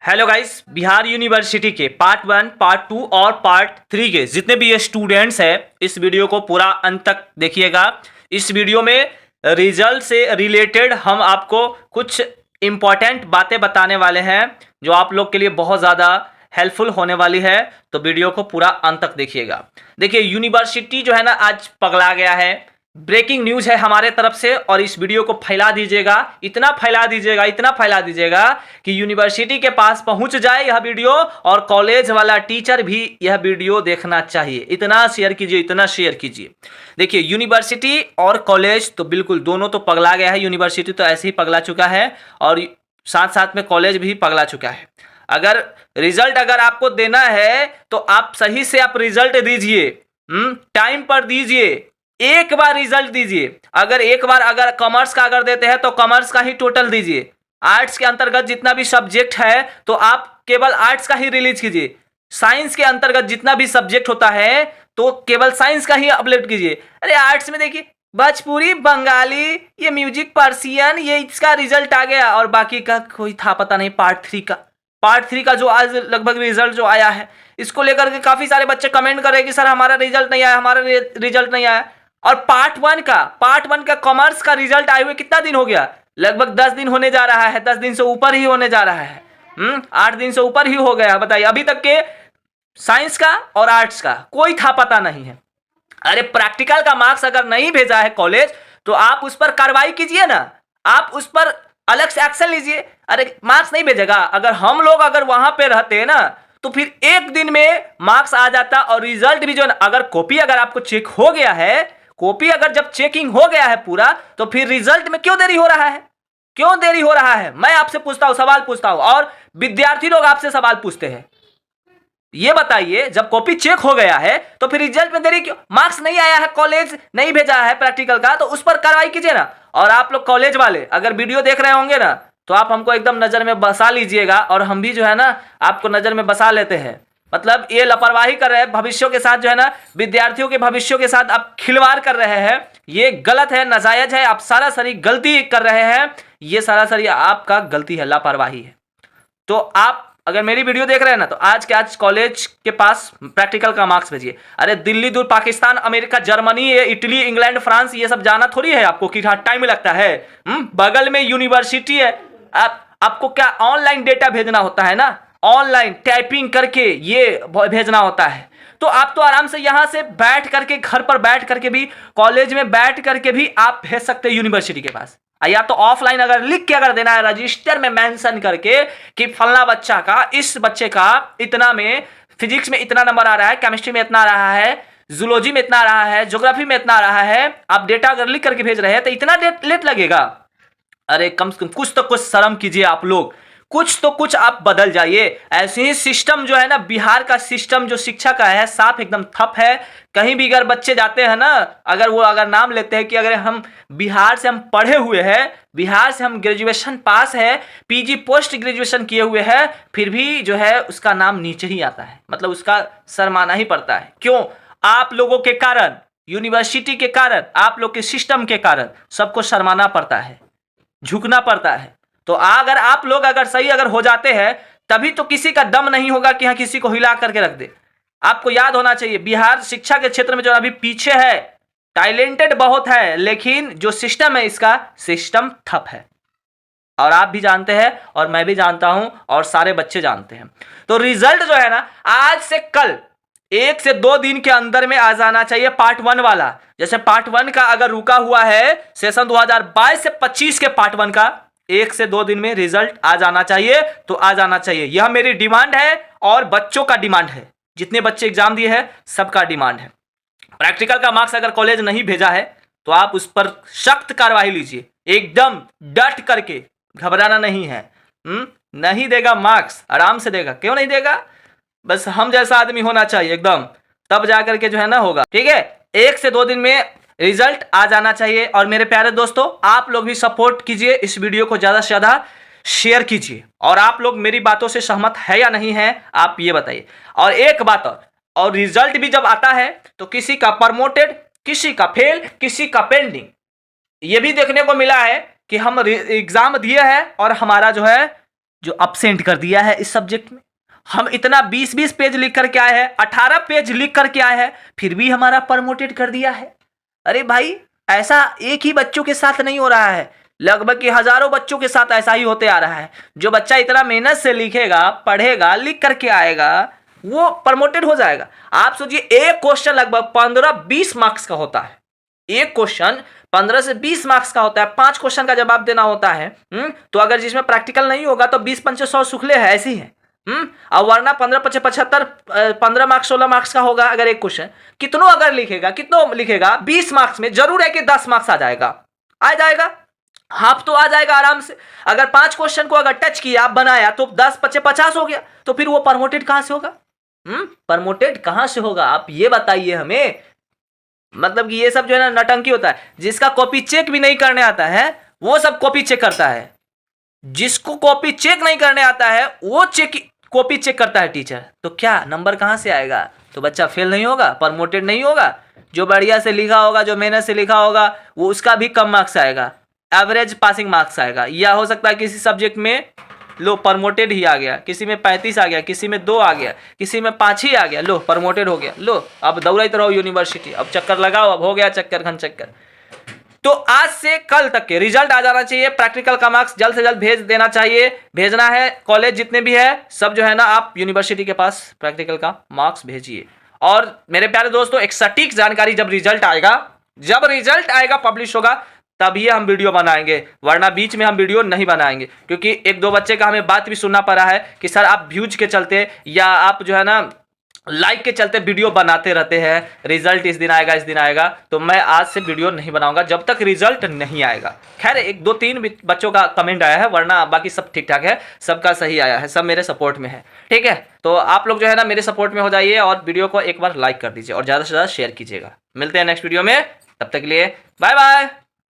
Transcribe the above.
Hello guys, Bihar university के part 1, part 2 और part 3 के जितने भी ये स्टूडेंट्स हैं इस वीडियो को पूरा अंत तक देखिएगा। इस वीडियो में रिजल्ट से रिलेटेड हम आपको कुछ इम्पॉर्टेंट बातें बताने वाले हैं जो आप लोग के लिए बहुत ज़्यादा हेल्पफुल होने वाली है, तो वीडियो को पूरा अंत तक देखिएगा। देखिए, यूनिवर्सिटी जो है ना आज पगला गया है। ब्रेकिंग न्यूज़ है हमारे तरफ से और इस वीडियो को फैला दीजिएगा, इतना फैला दीजिएगा कि यूनिवर्सिटी के पास पहुंच जाए यह वीडियो और कॉलेज वाला टीचर भी यह वीडियो देखना चाहिए। इतना शेयर कीजिए। देखिए, यूनिवर्सिटी और कॉलेज तो बिल्कुल दोनों तो पगला गया है। यूनिवर्सिटी तो ऐसे ही पगला चुका है और साथ साथ में कॉलेज भी पगला चुका है। अगर रिजल्ट अगर आपको देना है तो आप सही से आप रिजल्ट दीजिए, टाइम पर दीजिए, एक बार रिजल्ट दीजिए। अगर कॉमर्स का अगर देते हैं तो कॉमर्स का ही टोटल दीजिए। आर्ट्स के अंतर्गत जितना भी सब्जेक्ट है तो आप केवल आर्ट्स का ही रिलीज कीजिए। साइंस के अंतर्गत जितना भी सब्जेक्ट होता है तो केवल साइंस का ही अपलोड कीजिए। अरे आर्ट्स में देखिए भोजपुरी, बंगाली, ये म्यूजिक, पर्सियन, ये इसका रिजल्ट आ गया और बाकी का कोई था पता नहीं। पार्ट थ्री का जो आज लगभग रिजल्ट जो आया है इसको लेकर के काफी सारे बच्चे कमेंट कर रहे हैं कि सर हमारा रिजल्ट नहीं आया। और पार्ट वन का कॉमर्स का रिजल्ट आए हुए कितना दिन हो गया? लगभग 10 दिन होने जा रहा है। 10 दिन से ऊपर ही होने जा रहा है। 8 दिन से ऊपर ही हो गया। बताइए, अभी तक के साइंस का और आर्ट्स का कोई था पता नहीं है। अरे प्रैक्टिकल का मार्क्स अगर नहीं भेजा है कॉलेज तो आप उस पर कार्रवाई कीजिए ना, आप उस पर अलग से एक्शन लीजिए। अरे मार्क्स नहीं भेजेगा, अगर हम लोग अगर वहां पे रहते ना तो फिर एक दिन में मार्क्स आ जाता और रिजल्ट भी जो है, अगर कॉपी अगर आपको चेक हो गया है, कॉपी अगर जब चेकिंग हो गया है पूरा, तो फिर रिजल्ट में क्यों देरी हो रहा है? मैं आपसे पूछता हूं, सवाल पूछता हूं और विद्यार्थी लोग आपसे सवाल पूछते हैं। ये बताइए, जब कॉपी चेक हो गया है तो फिर रिजल्ट में देरी क्यों? मार्क्स नहीं आया है, कॉलेज नहीं भेजा है प्रैक्टिकल का, तो उस पर कार्रवाई कीजिए ना। और आप लोग कॉलेज वाले अगर वीडियो देख रहे होंगे ना तो आप हमको एकदम नजर में बसा लीजिएगा और हम भी जो है ना आपको नजर में बसा लेते हैं। मतलब ये लापरवाही कर रहे हैं भविष्यों के साथ, जो है ना विद्यार्थियों के भविष्यों के साथ आप खिलवाड़ कर रहे हैं। ये गलत है, नाजायज है, आप सरासरी गलती कर रहे हैं। ये सरासरी आपका गलती है, लापरवाही है। तो आप अगर मेरी वीडियो देख रहे हैं ना तो आज कॉलेज के पास प्रैक्टिकल का मार्क्स भेजिए। अरे दिल्ली दूर, Pakistan, America, Germany, Italy, England, France, ये सब जाना थोड़ी है आपको कि हाँ टाइम लगता है। बगल में यूनिवर्सिटी है। आपको क्या ऑनलाइन डेटा भेजना होता है ना, ऑनलाइन टाइपिंग करके ये भेजना होता है। तो आप तो आराम से यहां से बैठ करके, घर पर बैठ करके भी, कॉलेज में बैठ करके भी आप भेज सकते हैं यूनिवर्सिटी के पास। या तो ऑफलाइन अगर लिख के अगर देना है रजिस्टर में मेंशन करके कि फलना बच्चा का, इस बच्चे का इतना में फिजिक्स में इतना नंबर आ रहा है, केमिस्ट्री में इतना आ रहा है, जूलॉजी में इतना आ रहा है, ज्योग्राफी में इतना आ रहा है, आप डेटा अगर लिख करके भेज रहे हैं तो इतना लेट लगेगा। अरे कम से कम कुछ तो कुछ शर्म कीजिए आप लोग, कुछ तो कुछ आप बदल जाइए। ऐसे ही सिस्टम जो है ना, बिहार का सिस्टम जो शिक्षा का है साफ एकदम ठप है। कहीं भी अगर बच्चे जाते हैं ना, अगर नाम लेते हैं कि अगर हम बिहार से हम पढ़े हुए हैं, बिहार से हम ग्रेजुएशन पास है, पीजी पोस्ट ग्रेजुएशन किए हुए हैं, फिर भी जो है उसका नाम नीचे ही आता है। मतलब उसका शर्माना ही पड़ता है। क्यों? आप लोगों के कारण, यूनिवर्सिटी के कारण, आप लोग के सिस्टम के कारण सबको शर्माना पड़ता है, झुकना पड़ता है। तो अगर आप लोग अगर सही अगर हो जाते हैं तभी तो किसी का दम नहीं होगा कि हाँ किसी को हिला करके रख दे। आपको याद होना चाहिए बिहार शिक्षा के क्षेत्र में जो अभी पीछे है, टैलेंटेड बहुत है, लेकिन जो सिस्टम है इसका सिस्टम ठप है। और आप भी जानते हैं और मैं भी जानता हूं और सारे बच्चे जानते हैं। तो रिजल्ट जो है ना आज से कल 1 से 2 दिन के अंदर में आ जाना चाहिए। पार्ट 1 वाला, जैसे पार्ट 1 का अगर रुका हुआ है सेशन 2022 से 25 के पार्ट 1 का 1 से 2 दिन में रिजल्ट आ जाना चाहिए, तो आ जाना चाहिए। यह मेरी डिमांड है और बच्चों का डिमांड है, जितने बच्चे एग्जाम दिए हैं सबका डिमांड है। प्रैक्टिकल का मार्क्स अगर कॉलेज नहीं भेजा है तो आप उस पर सख्त कार्रवाई लीजिए, एकदम डट करके, घबराना नहीं है। नहीं देगा मार्क्स, आराम से देगा। क्यों नहीं देगा? बस हम जैसा आदमी होना चाहिए एकदम, तब जाकर के जो है ना होगा। ठीक है, 1 से 2 दिन में रिजल्ट आ जाना चाहिए। और मेरे प्यारे दोस्तों, आप लोग भी सपोर्ट कीजिए, इस वीडियो को ज़्यादा से ज़्यादा शेयर कीजिए। और आप लोग मेरी बातों से सहमत है या नहीं है आप ये बताइए। और एक बात और रिजल्ट भी जब आता है तो किसी का प्रमोटेड, किसी का फेल, किसी का पेंडिंग, ये भी देखने को मिला है कि हम एग्जाम दिए हैं और हमारा जो है जो अपसेंट कर दिया है इस सब्जेक्ट में। हम इतना 20-20 पेज लिख करके आए हैं, 18 पेज लिख करके आए हैं, फिर भी हमारा प्रमोटेड कर दिया है। अरे भाई, ऐसा एक ही बच्चों के साथ नहीं हो रहा है, लगभग कि हजारों बच्चों के साथ ऐसा ही होते आ रहा है। जो बच्चा इतना मेहनत से लिखेगा, पढ़ेगा, लिख करके आएगा, वो प्रमोटेड हो जाएगा। आप सोचिए, एक क्वेश्चन लगभग 15-20 मार्क्स का होता है। एक क्वेश्चन 15 से 20 मार्क्स का होता है, 5 क्वेश्चन का जवाब देना होता है। तो अगर जिसमें प्रैक्टिकल नहीं होगा तो 20-5 100 सुखले है, ऐसी है। और वरना 15-75 15 मार्क्स 16 मार्क्स का होगा। अगर एक क्वेश्चन कितनों अगर लिखेगा, कितनों लिखेगा, 20 मार्क्स में जरूर है कि 10 मार्क्स आ जाएगा, हाफ तो आ जाएगा आराम से। अगर 5 क्वेश्चन को अगर टच किया, बनाया, तो 10-50 हो गया, तो फिर वो प्रमोटेड कहां से होगा? प्रमोटेड कहां से होगा, आप ये बताइए हमें। मतलब कि ये सब जो है ना नटंकी होता है। जिसका कॉपी चेक भी नहीं करने आता है वो सब कॉपी चेक करता है, जिसको कॉपी चेक नहीं करने आता है वो कॉपी चेक करता है टीचर। तो क्या नंबर कहां से आएगा? तो बच्चा फेल नहीं होगा, प्रमोटेड नहीं होगा। जो बढ़िया से लिखा होगा, जो मेहनत से लिखा होगा, वो उसका भी कम मार्क्स आएगा, एवरेज पासिंग मार्क्स आएगा। या हो सकता है किसी सब्जेक्ट में लो प्रमोटेड ही आ गया, किसी में 35 आ गया, किसी में 2 आ गया, किसी में 5 ही आ गया, लो प्रमोटेड हो गया। लो अब दौड़ते रहो यूनिवर्सिटी, अब चक्कर लगाओ, अब हो गया चक्कर घन चक्कर। तो आज से कल तक के रिजल्ट आ जाना चाहिए। प्रैक्टिकल का मार्क्स जल्द से जल्द भेज देना चाहिए। भेजना है कॉलेज जितने भी है सब जो है ना, आप यूनिवर्सिटी के पास प्रैक्टिकल का मार्क्स भेजिए। और मेरे प्यारे दोस्तों, एक सटीक जानकारी जब रिजल्ट आएगा, पब्लिश होगा, तभी हम वीडियो बनाएंगे, वरना बीच में हम वीडियो नहीं बनाएंगे। क्योंकि 1-2 बच्चे का हमें बात भी सुनना पड़ा है कि सर आप व्यूज के चलते या आप जो है ना लाइक के चलते वीडियो बनाते रहते हैं, रिजल्ट इस दिन आएगा। तो मैं आज से वीडियो नहीं बनाऊंगा जब तक रिजल्ट नहीं आएगा। खैर 1-2-3 बच्चों का कमेंट आया है, वरना बाकी सब ठीक ठाक है, सबका सही आया है, सब मेरे सपोर्ट में है। ठीक है, तो आप लोग जो है ना मेरे सपोर्ट में हो जाइए और वीडियो को एक बार लाइक कर दीजिए और ज़्यादा से ज़्यादा शेयर कीजिएगा। मिलते हैं नेक्स्ट वीडियो में, तब तक के लिए बाय बाय।